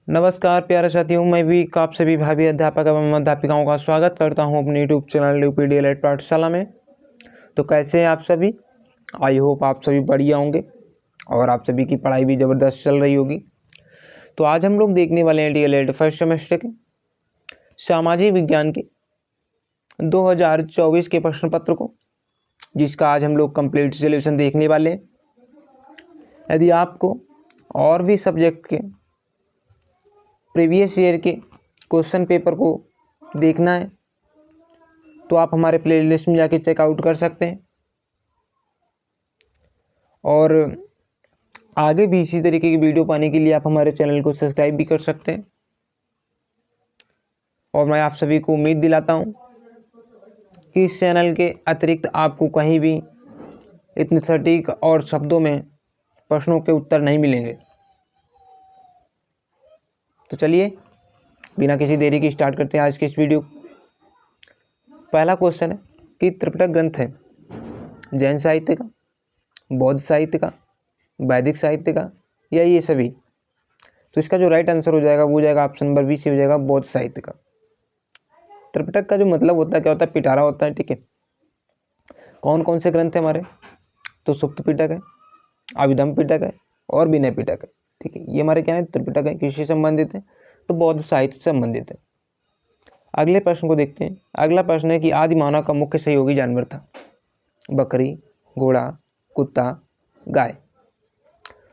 नमस्कार प्यारे साथियों, मैं भी आप सभी भावी अध्यापक एवं अध्यापिकाओं का स्वागत करता हूं अपने यूट्यूब चैनल यूपीडी एलाइट पाठशाला में। तो कैसे हैं आप सभी? आई होप आप सभी बढ़िया होंगे और आप सभी की पढ़ाई भी ज़बरदस्त चल रही होगी। तो आज हम लोग देखने वाले हैं डीएलएड फर्स्ट सेमेस्टर के सामाजिक विज्ञान के 2024 के प्रश्न पत्र को, जिसका आज हम लोग कंप्लीट सॉल्यूशन देखने वाले हैं। यदि आपको और भी सब्जेक्ट के प्रीवियस ईयर के क्वेश्चन पेपर को देखना है तो आप हमारे प्लेलिस्ट में जाके चेकआउट कर सकते हैं और आगे भी इसी तरीके की वीडियो पाने के लिए आप हमारे चैनल को सब्सक्राइब भी कर सकते हैं। और मैं आप सभी को उम्मीद दिलाता हूं कि इस चैनल के अतिरिक्त आपको कहीं भी इतने सटीक और शब्दों में प्रश्नों के उत्तर नहीं मिलेंगे। तो चलिए बिना किसी देरी के स्टार्ट करते हैं आज की इस वीडियो। पहला क्वेश्चन है कि त्रिपिटक ग्रंथ है जैन साहित्य का, बौद्ध साहित्य का, वैदिक साहित्य का या ये सभी? तो इसका जो राइट आंसर हो जाएगा वो जाएगा ऑप्शन नंबर बी से हो जाएगा बौद्ध साहित्य का। त्रिपिटक का जो मतलब होता है क्या होता है? पिटारा होता है। ठीक है, कौन कौन से ग्रंथ है हमारे? तो सुप्त पिटक है, अभिधम पिटक है और विनय पिटक है। ठीक है, ये हमारे क्या है? त्रिपिटक है, किससे संबंधित है? तो बौद्ध साहित्य से संबंधित है। अगले प्रश्न को देखते हैं। अगला प्रश्न है कि आदि मानव का मुख्य सहयोगी जानवर था? बकरी, घोड़ा, कुत्ता, गाय।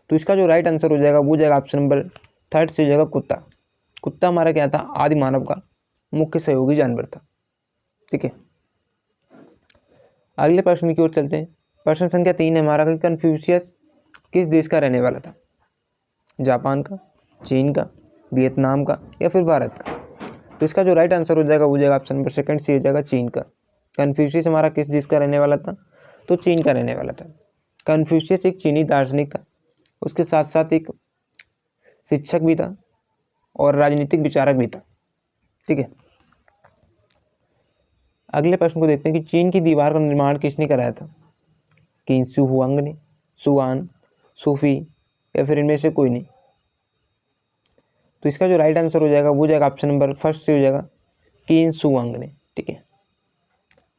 तो इसका जो राइट आंसर हो जाएगा वो जाएगा ऑप्शन नंबर थर्ड से हो जाएगा कुत्ता। कुत्ता हमारा क्या था? आदि मानव का मुख्य सहयोगी जानवर था। ठीक है, अगले प्रश्न की ओर चलते हैं। प्रश्न संख्या 3 है हमारा कि कन्फ्यूशियस किस देश का रहने वाला था? जापान का, चीन का, वियतनाम का या फिर भारत का? तो इसका जो राइट आंसर हो जाएगा वो जाएगा ऑप्शन नंबर सेकंड से हो जाएगा चीन का। कन्फ्यूशियस हमारा किस देश का रहने वाला था? तो चीन का रहने वाला था। कन्फ्यूशियस एक चीनी दार्शनिक था, उसके साथ साथ एक शिक्षक भी था और राजनीतिक विचारक भी था। ठीक है, अगले प्रश्न को देखते हैं कि चीन की दीवार का निर्माण किसने कराया था? किन शू हुआंग ने, सुआन, सूफी या फिर इनमें से कोई नहीं? तो इसका जो राइट आंसर हो जाएगा वो जाएगा ऑप्शन नंबर फर्स्ट से हो जाएगा किन सुआंग ने। ठीक है,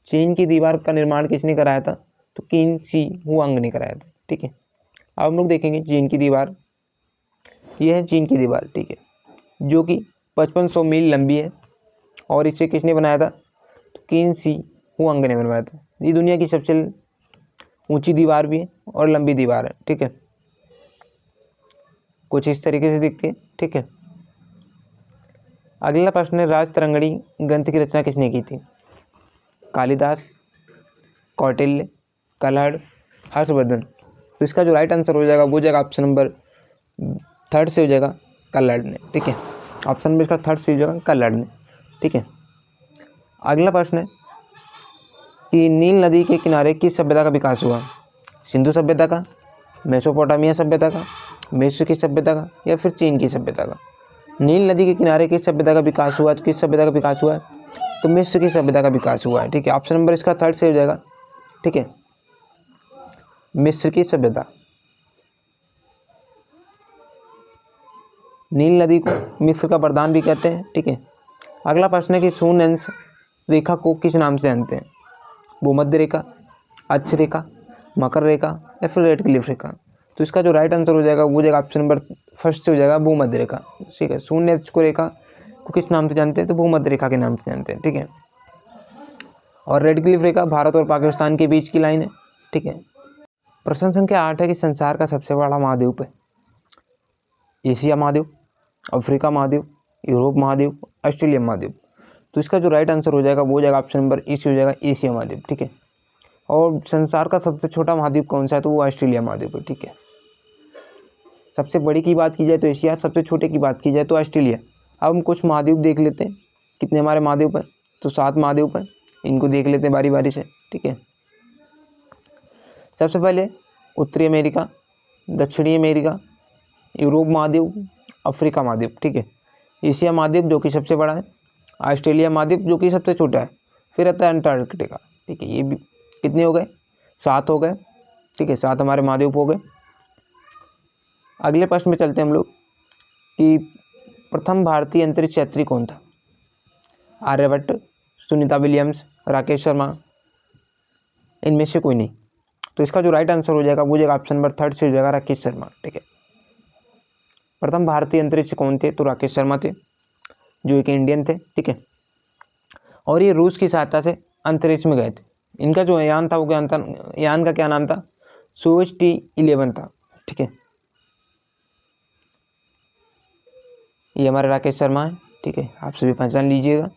चीन की दीवार का निर्माण किसने कराया था? तो किन सी हुआंग ने कराया था। ठीक है, अब हम लोग देखेंगे चीन की दीवार। यह है चीन की दीवार। ठीक है, जो कि 5500 मील लंबी है और इसे किसने बनाया था? तो किन सी हुआंग ने बनवाया था। ये दुनिया की सबसे ऊंची दीवार भी है और लंबी दीवार है। ठीक है, कुछ इस तरीके से दिखती है। ठीक है, अगला प्रश्न है राजतरंगिणी ग्रंथ की रचना किसने की थी? कालिदास, कौटिल्य, कलहड़, हर्षवर्धन। तो इसका जो राइट आंसर हो जाएगा वो जाएगा ऑप्शन नंबर थर्ड से हो जाएगा कलहड़ ने। ठीक है, ऑप्शन नंबर इसका थर्ड से हो जाएगा कलहड़ ने। ठीक है, अगला प्रश्न है कि नील नदी के किनारे किस सभ्यता का विकास हुआ? सिंधु सभ्यता का, मेसोपोटामिया सभ्यता का, मिस्र की सभ्यता का या फिर चीन की सभ्यता का? नील नदी के किनारे किस सभ्यता का विकास हुआ? किस सभ्यता का विकास हुआ है? तो मिस्र की सभ्यता का विकास हुआ है। ठीक है, ऑप्शन नंबर इसका थर्ड से हो जाएगा। ठीक है, मिस्र की सभ्यता। नील नदी को मिस्र का वरदान भी कहते हैं। ठीक है, अगला प्रश्न है कि शून्य अंश रेखा को किस नाम से जानते हैं? भूमध्य रेखा, अक्ष रेखा, मकर रेखा या फिर रेडक्लिफ रेखा? तो इसका जो राइट आंसर हो जाएगा वो जाएगा ऑप्शन नंबर फर्स्ट से हो जाएगा भूमध्य रेखा। ठीक है, शून्य अक्ष को रेखा को किस नाम से जानते हैं? तो भूमध्य रेखा के नाम से जानते हैं। ठीक है, और रेडक्लिफ रेखा भारत और पाकिस्तान के बीच की लाइन है। ठीक है, प्रश्न संख्या 8 है कि संसार का सबसे बड़ा महाद्वीप है? एशिया महाद्वीप, अफ्रीका महाद्वीप, यूरोप महाद्वीप, ऑस्ट्रेलिया महाद्वीप। तो इसका जो राइट आंसर हो जाएगा वो जाएगा ऑप्शन नंबर ई से हो जाएगा एशिया महाद्वीप। ठीक है, और संसार का सबसे छोटा महाद्वीप कौन सा है? तो वो ऑस्ट्रेलिया महाद्वीप है। ठीक है, सबसे बड़ी की बात की जाए तो एशिया, सबसे छोटे की बात की जाए तो ऑस्ट्रेलिया। अब हम कुछ महाद्वीप देख लेते हैं, कितने हमारे महाद्वीप हैं? तो 7 महाद्वीप हैं, इनको देख लेते हैं बारी बारी से। ठीक है, सबसे पहले उत्तरी अमेरिका, दक्षिणी अमेरिका, यूरोप महाद्वीप, अफ्रीका महाद्वीप। ठीक है, एशिया महाद्वीप जो कि सबसे बड़ा है, ऑस्ट्रेलिया महाद्वीप जो कि सबसे छोटा है, फिर आता है अंटार्कटिका। ठीक है, ये भी कितने हो गए? 7 हो गए। ठीक है, 7 हमारे महाद्वीप हो गए। अगले प्रश्न में चलते हैं हम लोग कि प्रथम भारतीय अंतरिक्ष यात्री कौन था? आर्यभट्ट, सुनीता विलियम्स, राकेश शर्मा, इनमें से कोई नहीं। तो इसका जो राइट आंसर हो जाएगा वो जाएगा ऑप्शन नंबर 3 से हो जाएगा राकेश शर्मा। ठीक है, प्रथम भारतीय अंतरिक्ष कौन थे? तो राकेश शर्मा थे, जो एक इंडियन थे। ठीक है, और ये रूस की सहायता से अंतरिक्ष में गए थे। इनका जो यान था वो यान का क्या नाम था? सोयुज T11 था। ठीक है, ये हमारे राकेश शर्मा है। ठीक है, आप सभी पहचान लीजिएगा।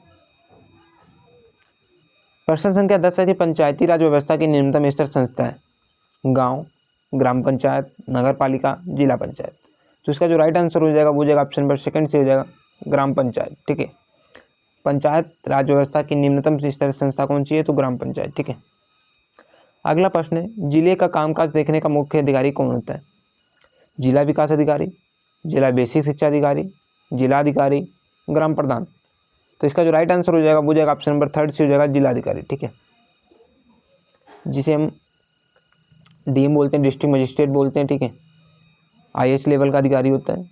प्रश्न संख्या 10 है कि पंचायती राज व्यवस्था की निम्नतम स्तर संस्था है? गांव, ग्राम पंचायत, नगर पालिका, जिला पंचायत। तो इसका जो राइट आंसर हो जाएगा वो जाएगा ऑप्शन नंबर 2 से हो जाएगा ग्राम पंचायत। ठीक है, पंचायत राज व्यवस्था की निम्नतम स्तर संस्था कौन सी है? तो ग्राम पंचायत। ठीक है, अगला प्रश्न है, जिले का कामकाज देखने का मुख्य अधिकारी कौन होता है? जिला विकास अधिकारी, जिला बेसिक शिक्षा अधिकारी, जिला अधिकारी, ग्राम प्रधान। तो इसका जो राइट आंसर हो जाएगा वो जाएगा ऑप्शन नंबर 3 से हो जाएगा जिला अधिकारी। ठीक है, जिसे हम DM बोलते हैं, डिस्ट्रिक्ट मजिस्ट्रेट बोलते हैं। ठीक है, IAS लेवल का अधिकारी होता है।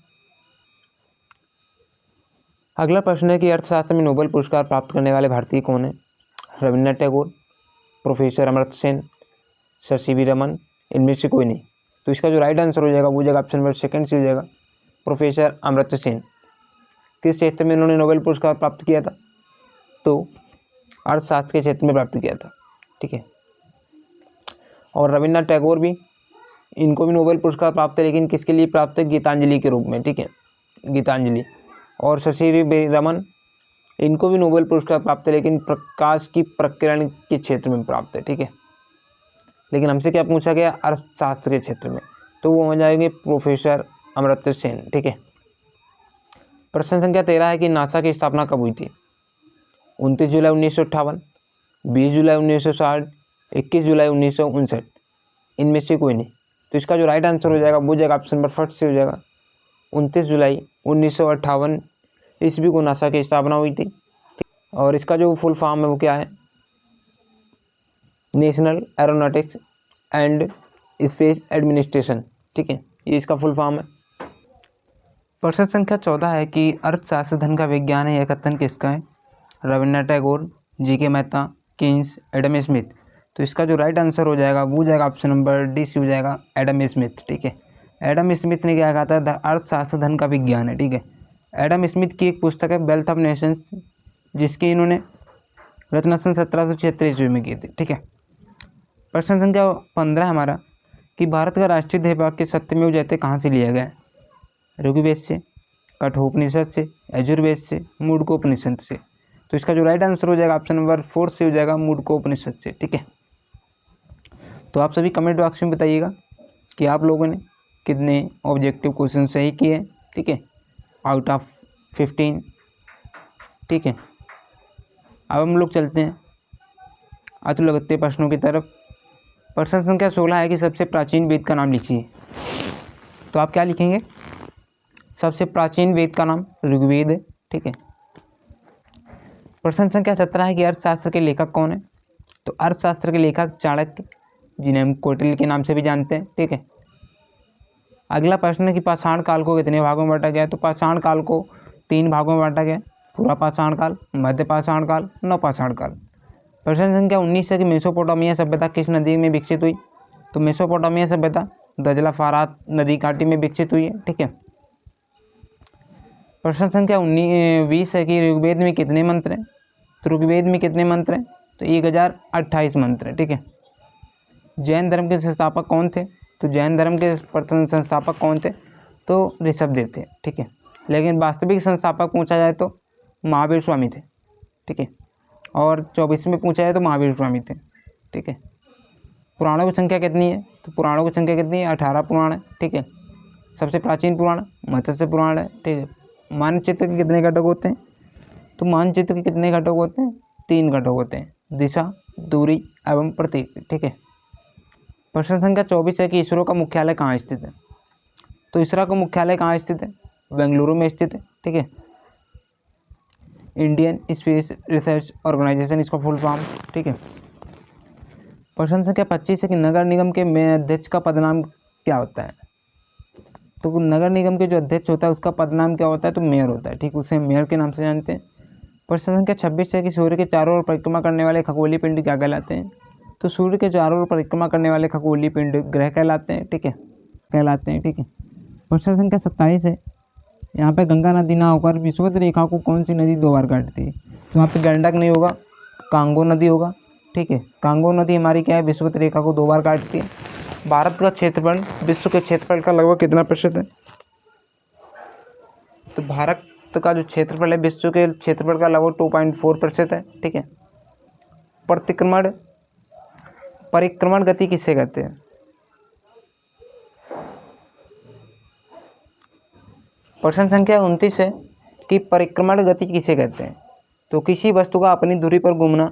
अगला प्रश्न है कि अर्थशास्त्र में नोबेल पुरस्कार प्राप्त करने वाले भारतीय कौन है? Rabindranath Tagore, professor Amartya Sen, sir CV Raman, इनमें से कोई नहीं। तो इसका जो राइट आंसर हो जाएगा वो जाएगा ऑप्शन नंबर 2 से हो जाएगा प्रोफेसर अमर्त्य सेन। किस क्षेत्र में इन्होंने नोबेल पुरस्कार प्राप्त किया था? तो अर्थशास्त्र के क्षेत्र में प्राप्त किया था। ठीक है, और रविन्द्रनाथ टैगोर भी, इनको भी नोबेल पुरस्कार प्राप्त है, लेकिन किसके लिए प्राप्त है? गीतांजलि के रूप में। ठीक है, गीतांजलि। और सर CV रमन, इनको भी नोबेल पुरस्कार प्राप्त है, लेकिन प्रकाश की प्रकीर्ण के क्षेत्र में प्राप्त है। ठीक है, लेकिन हमसे क्या पूछा गया? अर्थशास्त्र के क्षेत्र में, तो वो हो जाएंगे प्रोफेसर अमर्त्य सेन। ठीक है, प्रश्न संख्या 13 है कि नासा की स्थापना कब हुई थी? 29 जुलाई 1958, 20 जुलाई 1960, 21 जुलाई 1959, इनमें से कोई नहीं। तो इसका जो राइट आंसर हो जाएगा वो जाएगा ऑप्शन नंबर 1 से हो जाएगा 29 जुलाई 1958 ईस्वी को नासा की स्थापना हुई थी। और इसका जो फुल फॉर्म है वो क्या है? National aeronautics and space administration. ठीक है, ये इसका फुल फॉर्म है। प्रश्न संख्या 14 है कि अर्थशास्त्र धन का विज्ञान है, यह कथन किसका है? Rabindranath Tagore, GK Mehta, Keynes, Adam Smith. तो इसका जो राइट आंसर हो जाएगा वो जाएगा ऑप्शन नंबर D से हो जाएगा एडम स्मिथ। ठीक है, एडम स्मिथ ने क्या कहा था? अर्थशास्त्र धन का विज्ञान है। ठीक है, एडम स्मिथ की एक पुस्तक है वेल्थ ऑफ नेशंस, जिसकी इन्होंने रचना सन 1776 ईस्वी में की थी। ठीक है, प्रश्न संख्या 15 हमारा कि भारत का राष्ट्रीय ध्येय वाक्य सत्यमेव जयते कहाँ से लिया गया है? ऋग्वेद से, कठोपनिषद से, यजुर्वेद से, मूढ़कोपनिषद से। तो इसका जो राइट आंसर हो जाएगा ऑप्शन नंबर 4 से हो जाएगा मूढ़कोपनिषद से। ठीक है, तो आप सभी कमेंट बॉक्स में बताइएगा कि आप लोगों ने कितने ऑब्जेक्टिव क्वेश्चन सही किए। ठीक है, आउट ऑफ 15। ठीक है, अब हम लोग चलते हैं अतुलगत्य प्रश्नों की तरफ। प्रश्न संख्या 16 है कि सबसे प्राचीन वेद का नाम लिखिए। तो आप क्या लिखेंगे? सबसे प्राचीन वेद का नाम ऋग्वेद है। ठीक है, प्रश्न संख्या 17 है कि अर्थशास्त्र के लेखक कौन है? तो अर्थशास्त्र के लेखक चाणक्य, जिन्हें हम कौटिल्य के नाम से भी जानते हैं। ठीक है, अगला प्रश्न है कि पाषाण काल को कितने भागों में बांटा गया? तो पाषाण काल को 3 भागों में बांटा गया, पूरा पाषाण काल, मध्य पाषाण काल, नवपाषाण काल। प्रश्न संख्या 19 है कि मेसोपोटामिया सभ्यता किस नदी में विकसित हुई? तो मेसोपोटामिया सभ्यता दजला फारात नदी घाटी में विकसित हुई है। ठीक है, प्रश्न संख्या 20 है कि ऋग्वेद में कितने मंत्र हैं? तो ऋग्वेद में कितने मंत्र हैं? तो 1028 मंत्र हैं। ठीक है, जैन धर्म के संस्थापक कौन थे? तो जैन धर्म के प्रथम संस्थापक कौन थे? तो ऋषभदेव थे। ठीक है, लेकिन वास्तविक संस्थापक पूछा जाए तो महावीर स्वामी थे। ठीक है, और 24 में पूछा जाए तो महावीर स्वामी थे। ठीक है, पुराणों की संख्या कितनी है? तो पुराणों की संख्या कितनी है? 18 पुराण है। ठीक है, सबसे प्राचीन पुराण मत्स्य पुराण है। ठीक है, मानचित्र के कितने घटक होते हैं? तो मानचित्र के कितने घटक होते हैं? 3 घटक होते हैं, दिशा, दूरी एवं प्रतीक। ठीक है, प्रश्न संख्या 24 है कि इसरो का मुख्यालय कहाँ स्थित है? तो इसरो का मुख्यालय कहाँ स्थित है? बेंगलुरु में स्थित है। ठीक है, इंडियन स्पेस रिसर्च ऑर्गेनाइजेशन इसका फुल फॉर्म। ठीक है, प्रश्न संख्या 25 है कि नगर निगम के मेयर अध्यक्ष का पदनाम क्या होता है? तो नगर निगम के जो अध्यक्ष होता है उसका पद नाम क्या होता है, तो मेयर होता है, ठीक, उसे मेयर के नाम से जानते हैं। प्रश्न संख्या 26 है कि सूर्य के चारों ओर परिक्रमा करने वाले खगोलीय पिंड क्या कहलाते हैं, तो सूर्य के चारों ओर परिक्रमा करने वाले खगोलीय पिंड ग्रह कहलाते हैं, ठीक है, कहलाते हैं, ठीक है। प्रश्न संख्या 27 है, यहाँ पे गंगा नदी ना होकर विषुवत रेखा को कौन सी नदी 2 बार काटती है, तो यहाँ पे गंडक नहीं होगा, कांगो नदी होगा, ठीक है। कांगो नदी हमारी क्या है, विषुवत रेखा को 2 बार काटती है। भारत का क्षेत्रफल विश्व के क्षेत्रफल का लगभग कितना प्रतिशत है, तो भारत का जो क्षेत्रफल है विश्व के क्षेत्रफल का लगभग 2.4% है, ठीक है। परिक्रमण गति किसे कहते हैं, प्रश्न संख्या 29 है कि परिक्रमण गति किसे कहते हैं, तो किसी वस्तु का अपनी धुरी पर घूमना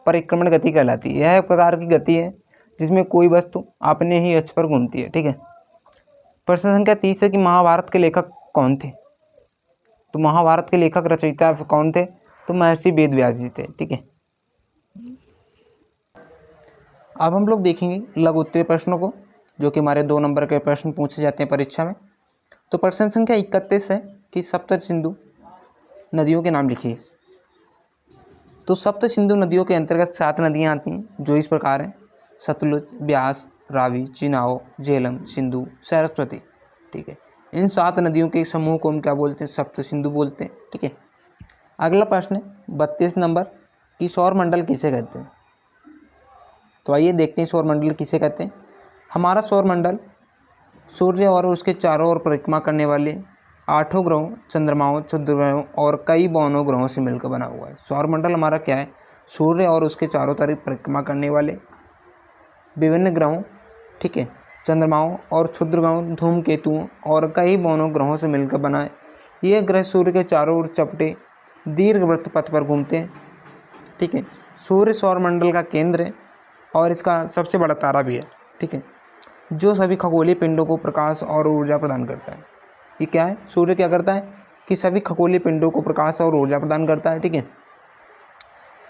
परिक्रमण गति कहलाती है। यह एक प्रकार की गति है जिसमें कोई वस्तु अपने ही अक्ष पर घूमती है, ठीक है। प्रश्न संख्या 30 है कि महाभारत के लेखक कौन थे, तो महाभारत के लेखक रचयिता कौन थे, तो महर्षि वेदव्यास जी थे, ठीक है। अब हम लोग देखेंगे लघु उत्तरीय प्रश्नों को, जो कि हमारे 2 नंबर के प्रश्न पूछे जाते हैं परीक्षा में। तो प्रश्न संख्या 31 है कि सप्त सिंधु नदियों के नाम लिखिए। तो सप्त सिंधु नदियों के अंतर्गत 7 नदियां आती हैं, जो इस प्रकार हैं: सतलुज, ब्यास, रावी, चिनाब, झेलम, सिंधु, सरस्वती, ठीक है। इन 7 नदियों के समूह को हम क्या बोलते हैं, सप्त सिंधु बोलते हैं, ठीक है। अगला प्रश्न है 32 नंबर कि सौरमंडल किसे कहते हैं। तो आइए देखते हैं सौरमंडल किसे कहते हैं। हमारा सौरमंडल सूर्य और उसके चारों ओर परिक्रमा करने वाले 8 ग्रहों, चंद्रमाओं, क्षुद्र ग्रहों और कई बौनों ग्रहों से मिलकर बना हुआ है। सौरमंडल हमारा क्या है, सूर्य और उसके चारों तरफ परिक्रमा करने वाले विभिन्न ग्रहों, ठीक है, चंद्रमाओं और क्षुद्र ग्रहों, धूमकेतुओं और कई बौनों ग्रहों से मिलकर बना है। ये ग्रह सूर्य के चारों ओर चपटे दीर्घवृत्त पथ पर घूमते हैं, ठीक है। सूर्य सौरमंडल का केंद्र है और इसका सबसे बड़ा तारा भी है, ठीक है, जो सभी खगोलीय पिंडों को प्रकाश और ऊर्जा प्रदान करता है। ये क्या है, सूर्य क्या करता है कि सभी खगोलीय पिंडों को प्रकाश और ऊर्जा प्रदान करता है, ठीक है।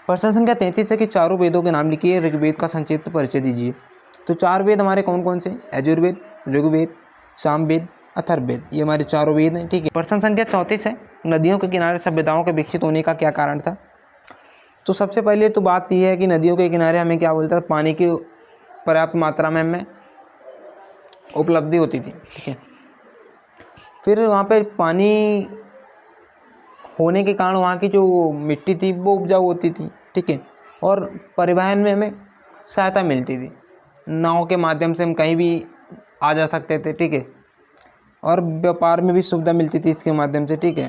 प्रश्न संख्या 33 है कि चारों वेदों के नाम लिखिए, ऋग्वेद का संक्षिप्त परिचय दीजिए। तो 4 वेद हमारे कौन कौन से, यजुर्वेद, ऋग्वेद, सामवेद, अथर्ववेद, ये हमारे चारों वेद हैं, ठीक है। प्रश्न संख्या 34 है नदियों के किनारे सभ्यताओं के विकसित होने का क्या कारण था। तो सबसे पहले तो बात यह है कि नदियों के किनारे हमें क्या बोलता है, पानी की पर्याप्त मात्रा में हमें उपलब्धि होती थी, ठीक है। फिर वहाँ पे पानी होने के कारण वहाँ की जो मिट्टी थी वो उपजाऊ होती थी, ठीक है, और परिवहन में हमें सहायता मिलती थी। नाव के माध्यम से हम कहीं भी आ जा सकते थे, ठीक है, और व्यापार में भी सुविधा मिलती थी इसके माध्यम से, ठीक है।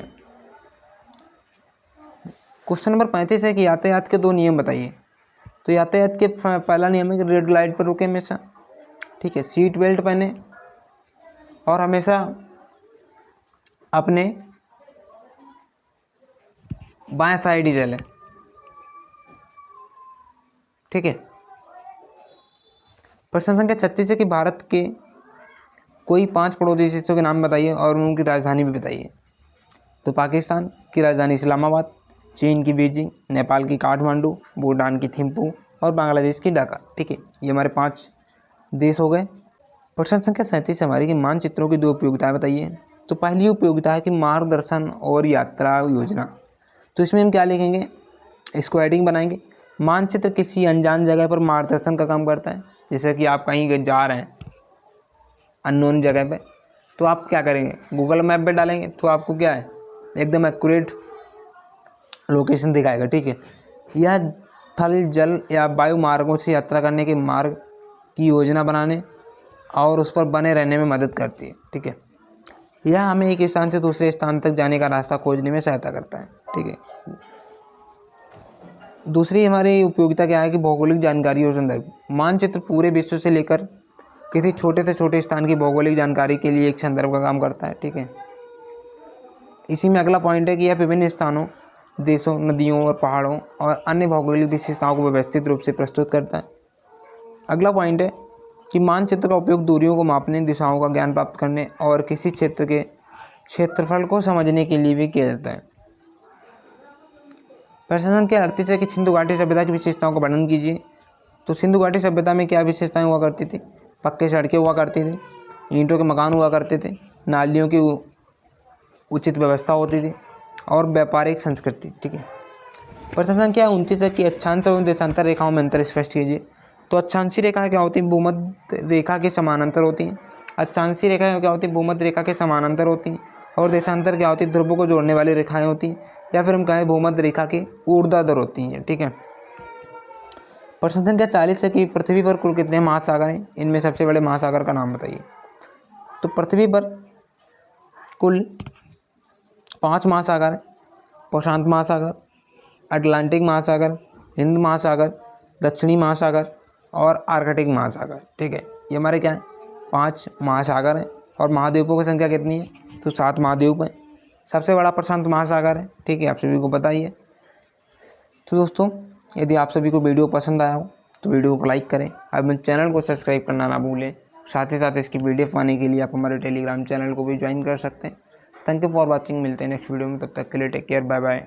क्वेश्चन नंबर 35 है कि यातायात के 2 नियम बताइए। तो यातायात के पहला नियम है कि रेड लाइट पर रुके हमेशा, ठीक है, सीट बेल्ट पहने और हमेशा अपने बाएं साइड ही चले, ठीक है। प्रश्न संख्या 36 है कि भारत के कोई 5 पड़ोसी देशों के नाम बताइए और उनकी राजधानी भी बताइए। तो पाकिस्तान की राजधानी इस्लामाबाद, चीन की बीजिंग, नेपाल की काठमांडू, भूटान की थिम्पू और बांग्लादेश की ढाका, ठीक है, ये हमारे 5 देश हो गए। प्रश्न संख्या 37 हमारी कि मानचित्रों की 2 उपयोगिताएं बताइए। तो पहली उपयोगिता है कि मार्गदर्शन और यात्रा योजना। तो इसमें हम क्या लिखेंगे, इसको हेडिंग बनाएंगे। मानचित्र किसी अनजान जगह पर मार्गदर्शन का काम करता है। जैसे कि आप कहीं जा रहे हैं अननोन जगह पे, तो आप क्या करेंगे, गूगल मैप पे डालेंगे तो आपको क्या है, एकदम एक्यूरेट लोकेशन दिखाएगा, ठीक है। यह थल, जल या वायु मार्गों से यात्रा करने के मार्ग की योजना बनाने और उस पर बने रहने में मदद करती है, ठीक है। यह हमें एक स्थान से दूसरे स्थान तक जाने का रास्ता खोजने में सहायता करता है, ठीक है। दूसरी हमारी उपयोगिता क्या है कि भौगोलिक जानकारी और संदर्भ। मानचित्र पूरे विश्व से लेकर किसी छोटे से छोटे स्थान की भौगोलिक जानकारी के लिए एक संदर्भ का काम करता है, ठीक है। इसी में अगला पॉइंट है कि यह विभिन्न स्थानों, देशों, नदियों और पहाड़ों और अन्य भौगोलिक विशेषताओं को व्यवस्थित रूप से प्रस्तुत करता है। अगला पॉइंट है कि मानचित्र का उपयोग दूरियों को मापने, दिशाओं का ज्ञान प्राप्त करने और किसी क्षेत्र के क्षेत्रफल को समझने के लिए भी किया जाता है। प्रश्न संख्या 38 है कि सिंधु घाटी सभ्यता की विशेषताओं का वर्णन कीजिए। तो सिंधु घाटी सभ्यता में क्या विशेषताएं हुआ करती थी, पक्के सड़कें हुआ करती थी, ईंटों के मकान हुआ करते थे, नालियों की उचित व्यवस्था होती थी और व्यापारिक संस्कृति। ठीक है, प्रश्न संख्या 29 है कि अक्षांश एवं देशांतर रेखाओं में अंतर स्पष्ट कीजिए। तो अक्षांशीय रेखाएं क्या होती हैं? भूमध्य रेखा के समानांतर होती हैं। अक्षांशीय रेखाएं क्या होती हैं? भूमध्य रेखा के समानांतर होती हैं। और देशांतर क्या होती है? ध्रुवों को जोड़ने वाली रेखाएं होती हैं, या फिर हम कहें भूमध्य रेखा के ऊर्ध्वाधर होती हैं। ठीक है, प्रश्न संख्या 40 है कि पृथ्वी पर कुल कितने महासागर हैं? इनमें सबसे बड़े महासागर का नाम बताइए। तो पृथ्वी पर कुल 5 महासागर हैं। प्रशांत महासागर, अटलांटिक महासागर, हिंद महासागर, दक्षिणी महासागर और आर्कटिक महासागर। ठीक है, ये हमारे क्या है? 5 महासागर हैं। और महाद्वीपों की संख्या कितनी है? तो 7 महाद्वीप हैं। सबसे बड़ा प्रशांत महासागर है। ठीक है, आप सभी को पता ही है। तो दोस्तों, यदि आप सभी को वीडियो पसंद आया हो तो वीडियो को लाइक करें, अब मेरे चैनल को सब्सक्राइब करना ना भूलें। साथ ही साथ इसकी PDF पाने के लिए आप हमारे टेलीग्राम चैनल को भी ज्वाइन कर सकते हैं। Thank you for watching. मिलते हैं नेक्स्ट वीडियो में, तब तक के लिए टेक केयर, बाय बाय।